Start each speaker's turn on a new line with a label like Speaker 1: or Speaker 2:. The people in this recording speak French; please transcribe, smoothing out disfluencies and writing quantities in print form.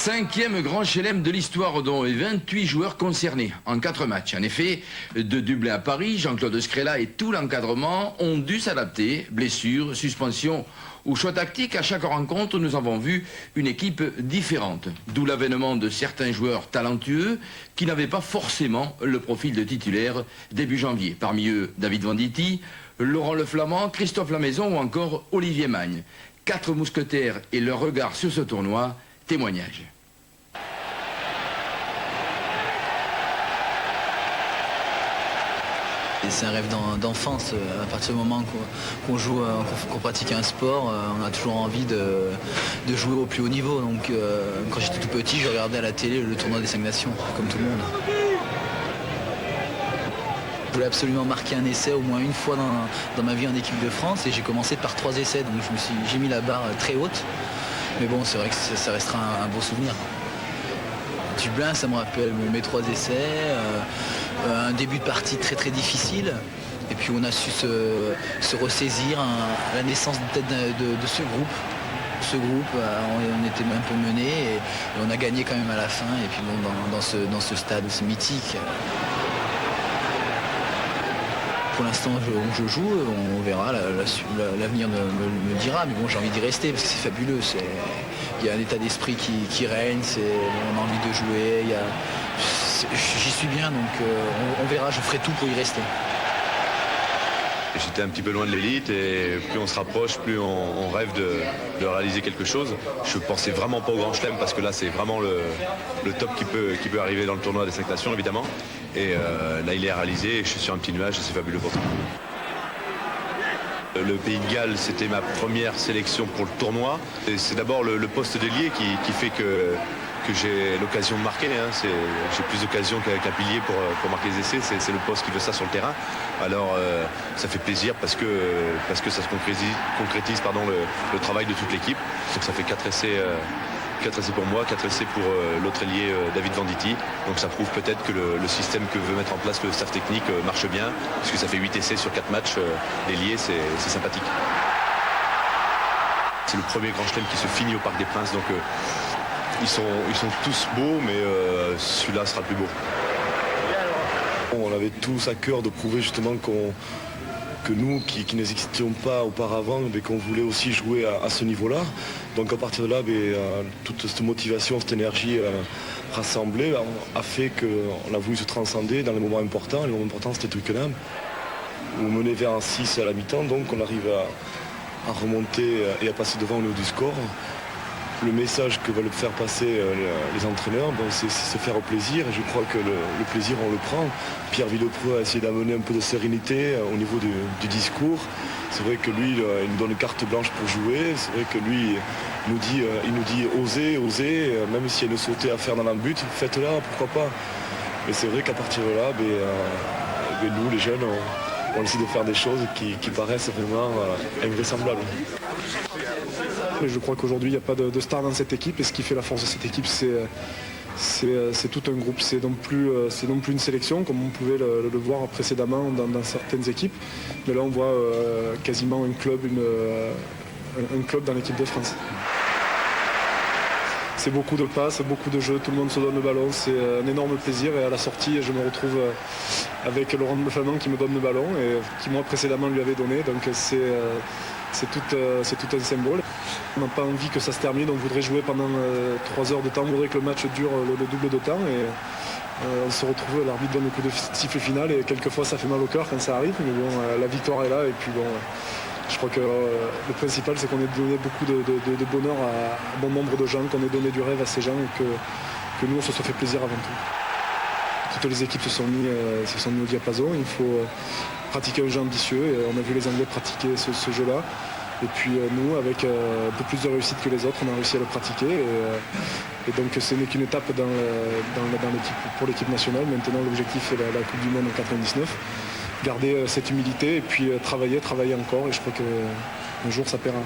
Speaker 1: 5e grand chelem de l'histoire, dont 28 joueurs concernés en 4 matchs. En effet, de Dublin à Paris, Jean-Claude Scrella et tout l'encadrement ont dû s'adapter. Blessures, suspensions ou choix tactiques, à chaque rencontre, nous avons vu une équipe différente. D'où l'avènement de certains joueurs talentueux qui n'avaient pas forcément le profil de titulaire début janvier. Parmi eux, David Venditti, Laurent Le Flamand, Christophe Lamaison ou encore Olivier Magne. 4 mousquetaires et leur regard sur ce tournoi. Témoignage.
Speaker 2: C'est un rêve d'enfance. À partir du moment qu'on joue, qu'on pratique un sport, on a toujours envie de jouer au plus haut niveau. Donc quand j'étais tout petit, je regardais à la télé le tournoi des 5 nations, comme tout le monde. Je voulais absolument marquer un essai au moins une fois dans ma vie en équipe de France, et j'ai commencé par 3 essais, donc j'ai mis la barre très haute. Mais bon, c'est vrai que ça restera un beau souvenir. Dublin, ça me rappelle mes 3 essais, un début de partie très très difficile. Et puis on a su se ressaisir à la naissance peut-être de ce groupe. Ce groupe, on était un peu mené et on a gagné quand même à la fin. Et puis bon, dans ce stade aussi mythique. Pour l'instant, je joue, on verra, l'avenir me dira, mais bon, j'ai envie d'y rester parce que c'est fabuleux. Il y a un état d'esprit qui règne, on a envie de jouer, j'y suis bien, donc on verra, je ferai tout pour y rester.
Speaker 3: J'étais un petit peu loin de l'élite et plus on se rapproche, plus on rêve de réaliser quelque chose. Je pensais vraiment pas au Grand Chelem parce que là c'est vraiment le top qui peut arriver dans le tournoi des 5 nations évidemment. Et là il est réalisé et je suis sur un petit nuage et c'est fabuleux pour tout le monde. Le Pays de Galles, c'était ma première sélection pour le tournoi. C'est d'abord le poste d'ailier qui fait que j'ai l'occasion de marquer. J'ai plus d'occasion qu'un pilier pour marquer les essais. C'est le poste qui veut ça sur le terrain. Alors ça fait plaisir parce que ça se concrétise le travail de toute l'équipe. Donc ça fait 4 essais pour moi, 4 essais pour l'autre ailier David Venditti. Donc ça prouve peut-être que le système que veut mettre en place le staff technique marche bien, puisque ça fait 8 essais sur 4 matchs d'ailier, c'est sympathique. C'est le premier grand chelem qui se finit au Parc des Princes, donc ils sont tous beaux, mais celui-là sera le plus beau.
Speaker 4: On avait tous à cœur de prouver justement que nous, qui n'existions pas auparavant, mais qu'on voulait aussi jouer à ce niveau-là. Donc à partir de là, toute cette motivation, cette énergie rassemblée a fait qu'on a voulu se transcender dans les moments importants. Les moments importants, c'était Twickenham, où on menait vers un 6 à la mi-temps, donc on arrive à remonter et à passer devant au niveau du score. Le message que veulent faire passer les entraîneurs, c'est se faire plaisir, et je crois que le plaisir on le prend. Pierre Villepreux a essayé d'amener un peu de sérénité au niveau du discours. C'est vrai que lui, il nous donne une carte blanche pour jouer. C'est vrai que lui, il nous dit osez, même s'il y a une sautée à faire dans la but, faites-la, pourquoi pas. Mais c'est vrai qu'à partir de là, nous les jeunes, on essaie de faire des choses qui paraissent vraiment invraisemblables.
Speaker 5: Mais je crois qu'aujourd'hui il n'y a pas de star dans cette équipe, et ce qui fait la force de cette équipe, c'est tout un groupe. C'est non plus une sélection comme on pouvait le voir précédemment dans certaines équipes, mais là on voit quasiment un club dans l'équipe de France. C'est beaucoup de passes, beaucoup de jeux, tout le monde se donne le ballon, c'est un énorme plaisir, et à la sortie je me retrouve avec Laurent Le Flamand qui me donne le ballon et qui moi précédemment lui avait donné, donc c'est tout un symbole. On n'a pas envie que ça se termine, on voudrait jouer pendant 3 heures de temps, on voudrait que le match dure le double de temps, et on se retrouve, l'arbitre donne le coup de sifflet final, et quelquefois ça fait mal au cœur quand ça arrive, mais bon, la victoire est là, et puis bon, je crois que le principal c'est qu'on ait donné beaucoup de bonheur à bon nombre de gens, qu'on ait donné du rêve à ces gens, et que nous on se soit fait plaisir avant tout. Toutes les équipes se sont mis au diapason, il faut pratiquer un jeu ambitieux, et on a vu les Anglais pratiquer ce jeu-là. Et puis nous, avec un peu plus de réussite que les autres, on a réussi à le pratiquer. Et donc ce n'est qu'une étape pour l'équipe nationale. Maintenant, l'objectif c'est la Coupe du Monde en 99. Garder cette humilité et puis travailler encore. Et je crois qu'un jour ça paiera.